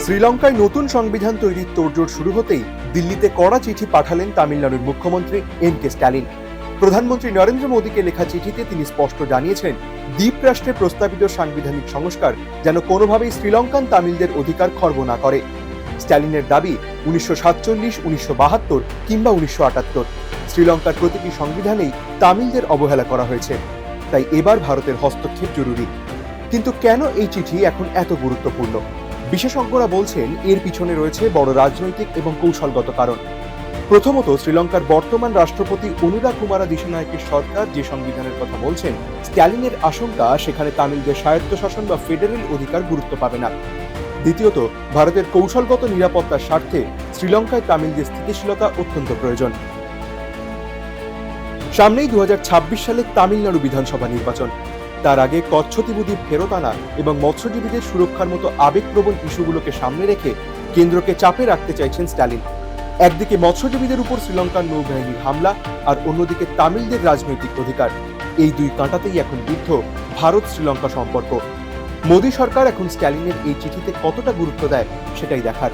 শ্রীলঙ্কায় নতুন সংবিধান তৈরির তোড়জোড় শুরু হতেই দিল্লিতে কড়া চিঠি পাঠালেন তামিলনাড়ুর মুখ্যমন্ত্রী এম.কে. স্ট্যালিন। প্রধানমন্ত্রী নরেন্দ্র মোদীকে লেখা চিঠিতে তিনি স্পষ্ট জানিয়েছেন, দ্বীপ রাষ্ট্রে প্রস্তাবিত সাংবিধানিক সংস্কার যেন কোনোভাবেই শ্রীলঙ্কান তামিলদের অধিকার খর্ব না করে। স্ট্যালিনের দাবি 1947, 1972 কিংবা 1978 শ্রীলঙ্কার প্রতিটি সংবিধানেই তামিলদের অবহেলা করা হয়েছে। তাই এবার ভারতের হস্তক্ষেপ জরুরি। কিন্তু কেন এই চিঠি এখন এত গুরুত্বপূর্ণ? বিশেষজ্ঞরা বলছেন এর পিছনে রয়েছে বড় রাজনৈতিক এবং কৌশলগত কারণ। প্রথমত, শ্রীলঙ্কার বর্তমান রাষ্ট্রপতি অনুরা কুমারা দিশানায়কের সরকার যে সংবিধানের কথা বলছেন, স্ট্যালিনের আশঙ্কা সেখানে তামিলদের স্বায়ত্তশাসন বা ফেডারেল অধিকার গুরুত্ব পাবে না। দ্বিতীয়ত, ভারতের কৌশলগত নিরাপত্তার স্বার্থে শ্রীলঙ্কায় তামিলদের স্থিতিশীলতা অত্যন্ত প্রয়োজন। সামনেই 2026 সালে তামিলনাড়ু বিধানসভা নির্বাচন। তার আগে কচ্ছতীপু দ্বীপ ফেরত আনা এবং মৎস্যজীবীদের সুরক্ষার মতো আবেগপ্রবণ ইস্যুগুলোকে সামনে রেখে কেন্দ্রকে চাপে রাখতে চাইছেন স্ট্যালিন। একদিকে মৎস্যজীবীদের উপর শ্রীলঙ্কার নৌবাহিনীর হামলা, আর অন্যদিকে তামিলদের রাজনৈতিক অধিকার। এই দুই কাঁটাতেই এখন বিদ্ধ ভারত শ্রীলঙ্কা সম্পর্ক। মোদী সরকার এখন স্ট্যালিনের এই চিঠিতে কতটা গুরুত্ব দেয় সেটাই দেখার।